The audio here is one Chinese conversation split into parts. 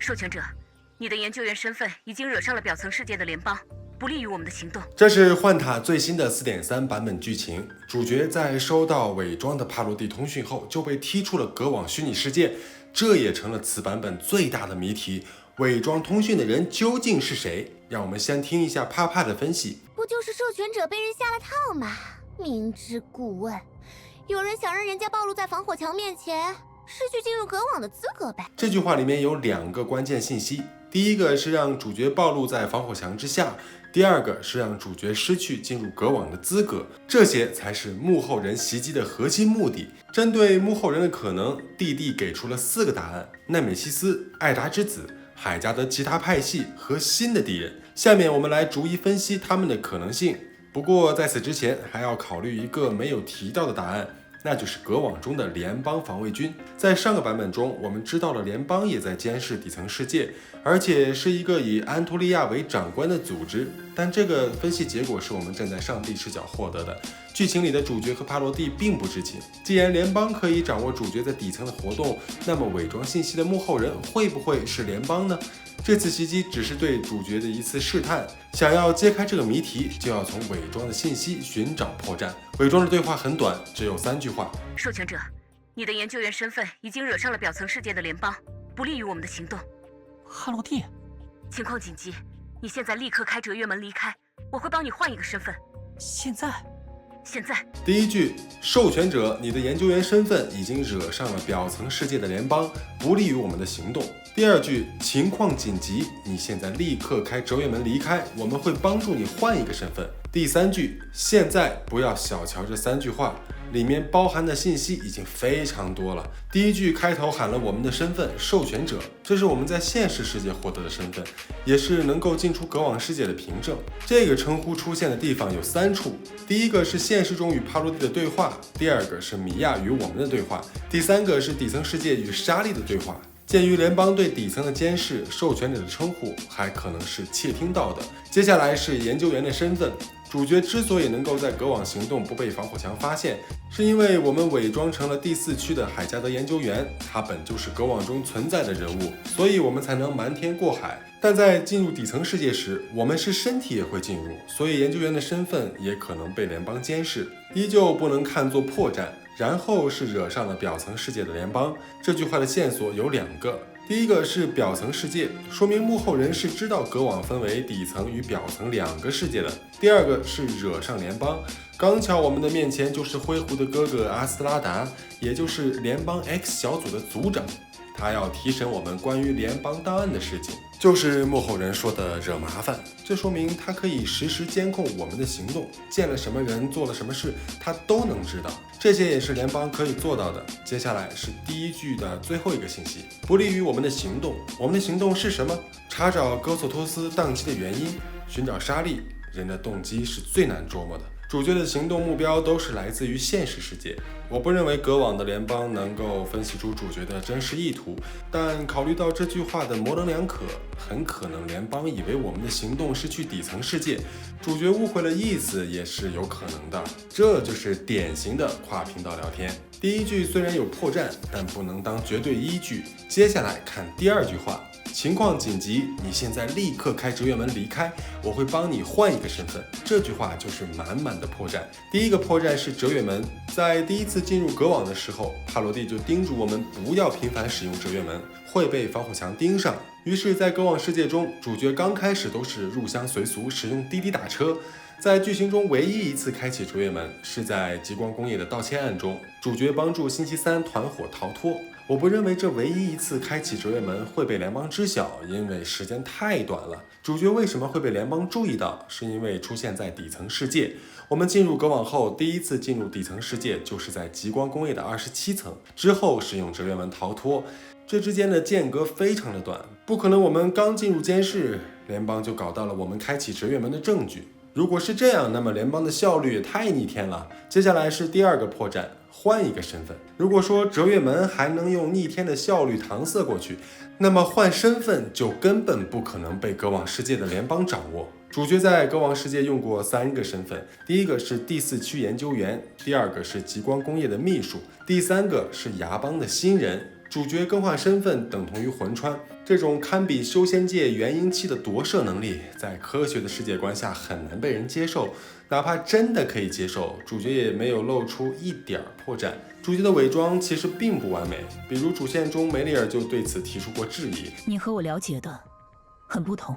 授权者，你的研究员身份已经惹上了表层世界的联邦，不利于我们的行动。这是幻塔最新的 4.3 版本剧情，主角在收到伪装的帕罗蒂通讯后就被踢出了隔网虚拟世界，这也成了此版本最大的谜题。伪装通讯的人究竟是谁？让我们先听一下帕帕的分析。不就是授权者被人下了套吗？明知故问，有人想让人家暴露在防火墙面前，失去进入隔网的资格呗。这句话里面有2个关键信息，第一个是让主角暴露在防火墙之下，第二个是让主角失去进入隔网的资格，这些才是幕后人袭击的核心目的。针对幕后人的可能，蒂蒂给出了4个答案：奈美西斯、艾达之子、海加德其他派系和新的敌人。下面我们来逐一分析他们的可能性。不过在此之前，还要考虑一个没有提到的答案，那就是隔网中的联邦防卫军。在上个版本中，我们知道了联邦也在监视底层世界，而且是一个以安托利亚为长官的组织。但这个分析结果是我们站在上帝视角获得的，剧情里的主角和帕罗蒂并不知情。既然联邦可以掌握主角在底层的活动，那么伪装信息的幕后人会不会是联邦呢？这次袭击只是对主角的一次试探，想要揭开这个谜题，就要从伪装的信息寻找破绽。伪装的对话很短，只有3句话。授权者，你的研究员身份已经惹上了表层世界的联邦，不利于我们的行动。哈罗蒂，情况紧急，你现在立刻开折跃门离开，我会帮你换一个身份。现在第一句，授权者，你的研究员身份已经惹上了表层世界的联邦，不利于我们的行动。第二句，情况紧急，你现在立刻开折跃门离开，我们会帮助你换一个身份。第三句，现在不要小瞧这3句话，里面包含的信息已经非常多了。第一句开头喊了我们的身份授权者，这是我们在现实世界获得的身份，也是能够进出隔网世界的凭证。这个称呼出现的地方有3处，第一个是现实中与帕罗蒂的对话，第二个是米娅与我们的对话，第3个是底层世界与莎莉的对话。鉴于联邦对底层的监视，授权者的称呼还可能是窃听到的。接下来是研究员的身份。主角之所以能够在隔网行动不被防火墙发现，是因为我们伪装成了第4区的海加德研究员，他本就是隔网中存在的人物，所以我们才能瞒天过海。但在进入底层世界时，我们是身体也会进入，所以研究员的身份也可能被联邦监视，依旧不能看作破绽。然后是惹上了表层世界的联邦。这句话的线索有2个，第一个是表层世界，说明幕后人是知道隔网分为底层与表层2个世界的。第二个是惹上联邦，刚巧我们的面前就是灰狐的哥哥阿斯拉达，也就是联邦 X 小组的组长，他要提审我们关于联邦档案的事情，就是幕后人说的惹麻烦。这说明他可以实时监控我们的行动，见了什么人做了什么事，他都能知道。这些也是联邦可以做到的。接下来是第1句的最后一个信息，不利于我们的行动。我们的行动是什么？查找戈索托斯宕机的原因，寻找莎莉。人的动机是最难琢磨的。主角的行动目标都是来自于现实世界。我不认为隔网的联邦能够分析出主角的真实意图，但考虑到这句话的模棱两可，很可能联邦以为我们的行动是去底层世界，主角误会了意思也是有可能的。这就是典型的跨频道聊天。第1句虽然有破绽，但不能当绝对依据。接下来看第2句话。情况紧急，你现在立刻开折跃门离开，我会帮你换一个身份。这句话就是满满的破绽。第1个破绽是折跃门，在第1次进入隔网的时候，帕罗蒂就叮嘱我们不要频繁使用折跃门，会被防火墙盯上。于是，在隔网世界中，主角刚开始都是入乡随俗，使用滴滴打车。在剧情中唯一一次开启折跃门是在极光工业的盗窃案中，主角帮助星期3团伙逃脱。我不认为这唯一一次开启折跃门会被联邦知晓，因为时间太短了。主角为什么会被联邦注意到？是因为出现在底层世界。我们进入隔网后，第1次进入底层世界就是在极光工业的27层，之后使用折跃门逃脱。这之间的间隔非常的短，不可能我们刚进入监视，联邦就搞到了我们开启折跃门的证据。如果是这样，那么联邦的效率也太逆天了。接下来是第2个破绽，换一个身份。如果说折跃门还能用逆天的效率搪塞过去，那么换身份就根本不可能被隔网世界的联邦掌握。主角在隔网世界用过3个身份，第1个是第4区研究员，第2个是极光工业的秘书，第3个是牙帮的新人。主角更换身份等同于魂穿，这这种堪比修仙界元婴期的夺舍能力，在科学的世界观下很难被人接受。哪怕真的可以接受，主角也没有露出一点破绽。主角的伪装其实并不完美，比如主线中梅丽尔就对此提出过质疑。你和我了解的很不同。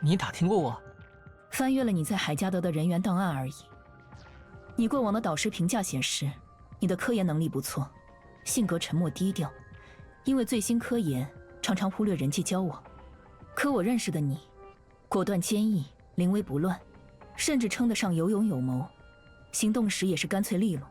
你打听过我？翻阅了你在海加德的人员档案而已。你过往的导师评价显示，你的科研能力不错，性格沉默低调，因为最新科研常常忽略人际交往。可我认识的你，果断坚毅，临危不乱，甚至称得上有勇有谋，行动时也是干脆利落，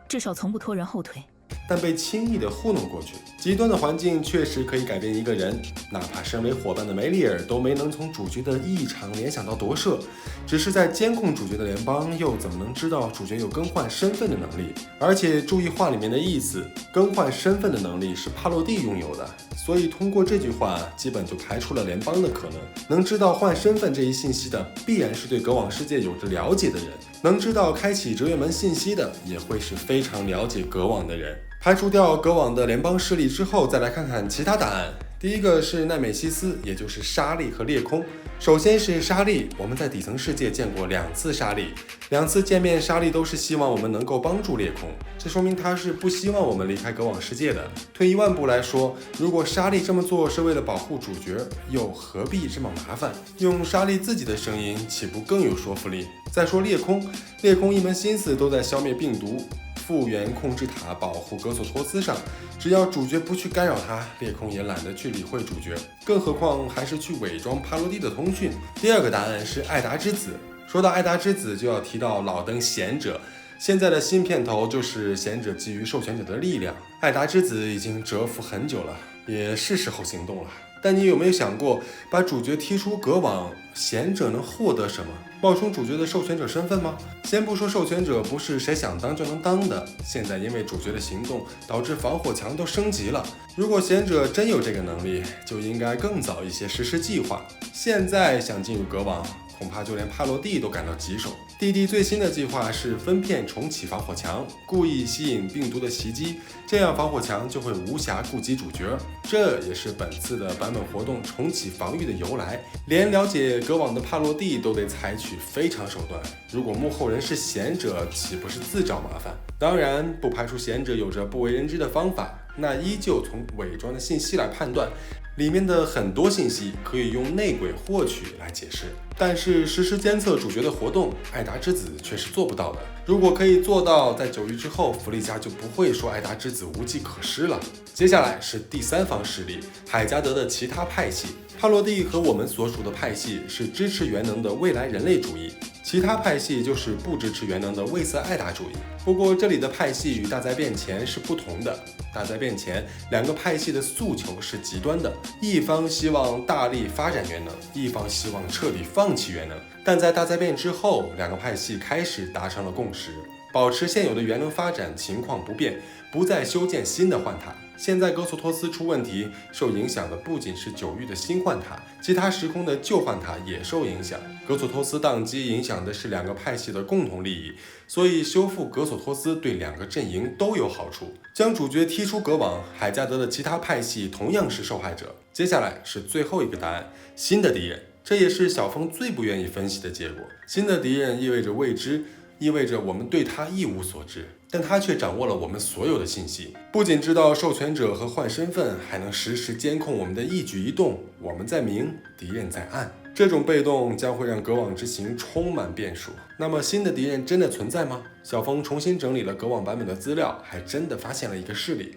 至少从不拖人后腿。但被轻易地糊弄过去。极端的环境确实可以改变一个人，哪怕身为伙伴的梅丽尔都没能从主角的异常联想到夺舍，只是在监控主角的联邦，又怎么能知道主角有更换身份的能力？而且注意话里面的意思，更换身份的能力是帕洛蒂拥有的，所以通过这句话，基本就排除了联邦的可能。能知道换身份这一信息的，必然是对隔网世界有着了解的人；能知道开启哲月门信息的，也会是非常了解隔网的人。排除掉隔网的联邦势力之后，再来看看其他答案。第一个是奈美西斯，也就是莎莉和裂空。首先是莎莉，我们在底层世界见过2次莎莉，2次见面，莎莉都是希望我们能够帮助裂空，这说明她是不希望我们离开隔网世界的。退一万步来说，如果莎莉这么做是为了保护主角，又何必这么麻烦？用莎莉自己的声音，岂不更有说服力？再说裂空，裂空一门心思都在消灭病毒、复原控制塔、保护格索托斯上，只要主角不去干扰他，裂空也懒得去理会主角，更何况还是去伪装帕洛蒂的通讯。第二个答案是艾达之子。说到艾达之子，就要提到老登贤者。现在的新片头就是贤者基于授权者的力量，艾达之子已经蛰伏很久了，也是时候行动了。但你有没有想过，把主角踢出隔网，贤者能获得什么？冒充主角的授权者身份吗？先不说授权者不是谁想当就能当的，现在因为主角的行动，导致防火墙都升级了。如果贤者真有这个能力，就应该更早一些实施计划。现在想进入隔网，恐怕就连帕洛蒂都感到棘手。弟弟最新的计划是分片重启防火墙，故意吸引病毒的袭击，这样防火墙就会无暇顾及主角。这也是本次的版本活动重启防御的由来。连了解隔网的帕洛蒂都得采取非常手段，如果幕后人是贤者，岂不是自找麻烦？当然，不排除贤者有着不为人知的方法，那依旧从伪装的信息来判断。里面的很多信息可以用内鬼获取来解释，但是实时监测主角的活动，艾达之子却是做不到的。如果可以做到，在9域之后，弗利嘉就不会说艾达之子无计可施了。接下来是第三方势力，海加德的其他派系。帕洛蒂和我们所属的派系是支持元能的未来人类主义，其他派系就是不支持元能的卫瑟艾达主义。不过这里的派系与大灾变前是不同的，大灾变前2个派系的诉求是极端的，一方希望大力发展元能，一方希望彻底放弃元能。但在大灾变之后，2个派系开始达成了共识，保持现有的元能发展情况不变，不再修建新的幻塔。现在格索托斯出问题，受影响的不仅是9域的新幻塔，其他时空的旧幻塔也受影响。格索托斯宕机影响的是2个派系的共同利益，所以修复格索托斯对2个阵营都有好处。将主角踢出隔网，海加德的其他派系同样是受害者。接下来是最后一个答案，新的敌人。这也是小峰最不愿意分析的结果。新的敌人意味着未知，意味着我们对他一无所知，但他却掌握了我们所有的信息，不仅知道授权者和换身份，还能实时监控我们的一举一动。我们在明，敌人在暗，这种被动将会让隔网之行充满变数。那么新的敌人真的存在吗？小峰重新整理了隔网版本的资料，还真的发现了一个势力。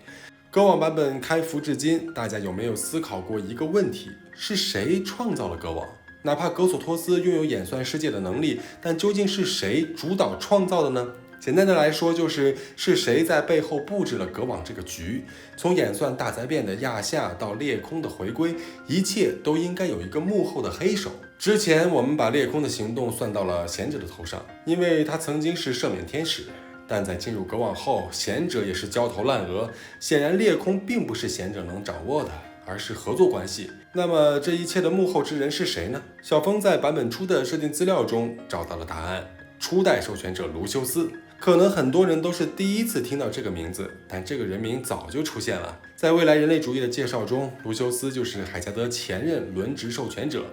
隔网版本开服至今，大家有没有思考过一个问题？是谁创造了隔网？哪怕格索托斯拥有演算世界的能力，但究竟是谁主导创造的呢？简单的来说，是谁在背后布置了隔网这个局？从演算大灾变的亚夏到裂空的回归，一切都应该有一个幕后的黑手。之前我们把裂空的行动算到了贤者的头上，因为他曾经是赦免天使。但在进入隔网后，贤者也是焦头烂额，显然裂空并不是贤者能掌握的，而是合作关系。那么这一切的幕后之人是谁呢？小峰在版本初的设定资料中找到了答案，初代授权者卢修斯。可能很多人都是第一次听到这个名字，但这个人名早就出现了。在在未来人类主义的介绍中，卢修斯就是海加德前任轮值授权者。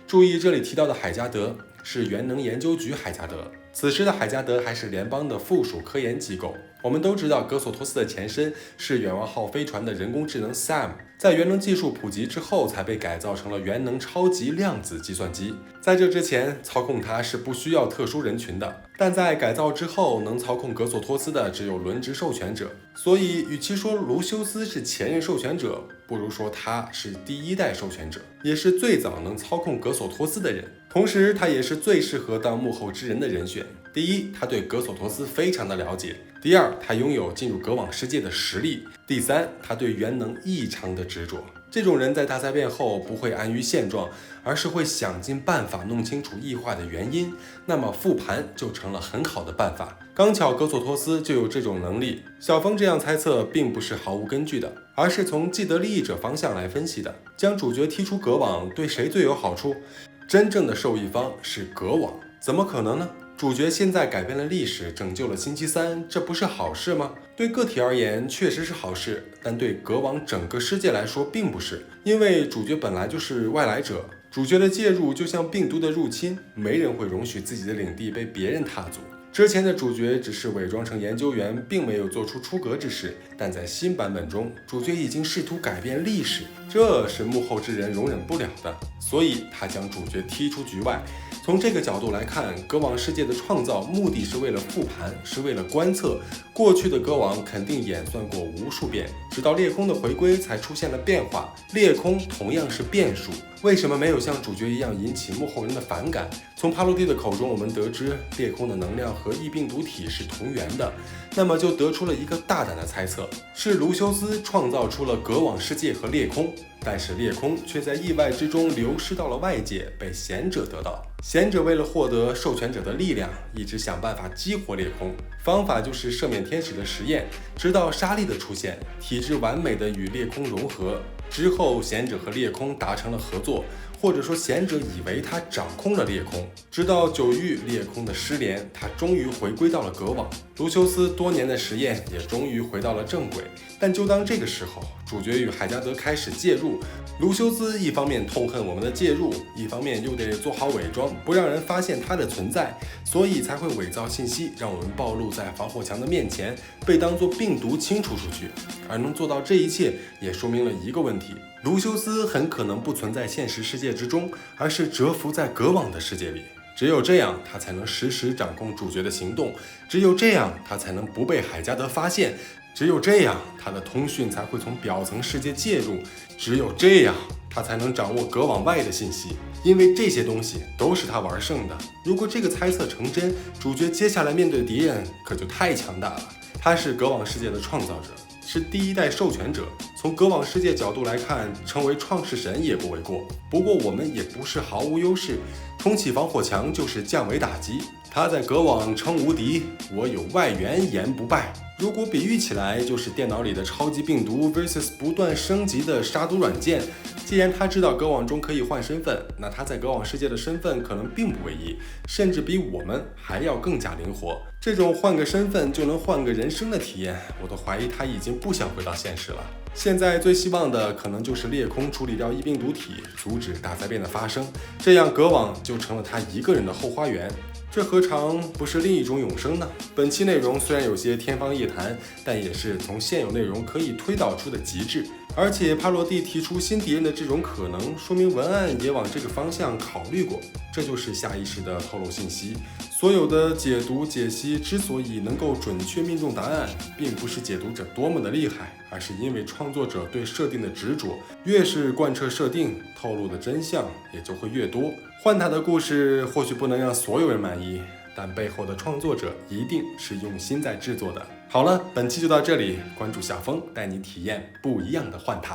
注意，这里提到的海加德是原能研究局海加德，此时的海加德还是联邦的附属科研机构。我们都知道，格索托斯的前身是远望号飞船的人工智能 Sam， 在原能技术普及之后，才被改造成了原能超级量子计算机。在这之前，操控它是不需要特殊人群的，但在改造之后，能操控格索托斯的只有轮值授权者。所以，与其说卢修斯是前任授权者，不如说他是第一代授权者，也是最早能操控格索托斯的人。同时，他也是最适合当幕后之人的人选。第一，他对格索托斯非常的了解；第二，他拥有进入格网世界的实力；第三，他对原能异常的执着。这种人在大灾变后不会安于现状，而是会想尽办法弄清楚异化的原因，那么复盘就成了很好的办法。刚巧格索托斯就有这种能力，小峰这样猜测并不是毫无根据的，而是从既得利益者方向来分析的。将主角踢出格网对谁最有好处？真正的受益方是格网，怎么可能呢？主角现在改变了历史，拯救了星期三，这不是好事吗？对个体而言确实是好事，但对格网整个世界来说并不是，因为主角本来就是外来者，主角的介入就像病毒的入侵，没人会容许自己的领地被别人踏足。之前的主角只是伪装成研究员，并没有做出出格之事，但在新版本中，主角已经试图改变历史，这是幕后之人容忍不了的，所以他将主角踢出局外。从这个角度来看，格网世界的创造目的是为了复盘，是为了观测。过去的格网肯定演算过无数遍，直到裂空的回归才出现了变化。裂空同样是变数，为什么没有像主角一样引起幕后人的反感？从帕洛蒂的口中，我们得知裂空的能量和异病毒体是同源的，那么就得出了一个大胆的猜测，是卢修斯创造出了格网世界和裂空，但是裂空却在意外之中流失到了外界，被贤者得到。贤者为了获得授权者的力量，一直想办法激活裂空，方法就是赦免天使的实验，直到沙利的出现，体质完美的与裂空融合之后，贤者和裂空达成了合作，或者说贤者以为他掌控了裂空，直到9域裂空的失联，他终于回归到了格网。卢修斯多年的实验也终于回到了正轨，但就当这个时候，主角与海加德开始介入。卢修斯一方面痛恨我们的介入，一方面又得做好伪装，不让人发现他的存在，所以才会伪造信息，让我们暴露在防火墙的面前，被当作病毒清除出去。而能做到这一切，也说明了一个问题：卢修斯很可能不存在现实世界之中，而是蛰伏在格网的世界里。只有这样，他才能实时掌控主角的行动；只有这样，他才能不被海加德发现；只有这样，他的通讯才会从表层世界介入；只有这样，他才能掌握格网外的信息。因为这些东西都是他玩剩的。如果这个猜测成真，主角接下来面对的敌人可就太强大了。他是格网世界的创造者，是第一代授权者。从格网世界角度来看，成为创世神也不为过。不过我们也不是毫无优势，重启防火墙就是降维打击。他在格网称无敌，我有外援言不败。如果比喻起来，就是电脑里的超级病毒 vs 不断升级的杀毒软件。既然他知道格网中可以换身份，那他在格网世界的身份可能并不唯一，甚至比我们还要更加灵活。这种换个身份就能换个人生的体验，我都怀疑他已经不想回到现实了。现在最希望的可能就是裂空处理掉异病毒体，阻止大灾变的发生，这样格网就成了他一个人的后花园。这何尝不是另一种永生呢？本期内容虽然有些天方夜谭，但也是从现有内容可以推导出的极致。而且帕洛蒂提出新敌人的这种可能，说明文案也往这个方向考虑过，这就是下意识的透露信息。所有的解读解析之所以能够准确命中答案，并不是解读者多么的厉害，而是因为创作者对设定的执着，越是贯彻设定，透露的真相也就会越多。幻塔的故事或许不能让所有人满意，但背后的创作者一定是用心在制作的。好了，本期就到这里，关注小峰，带你体验不一样的幻塔。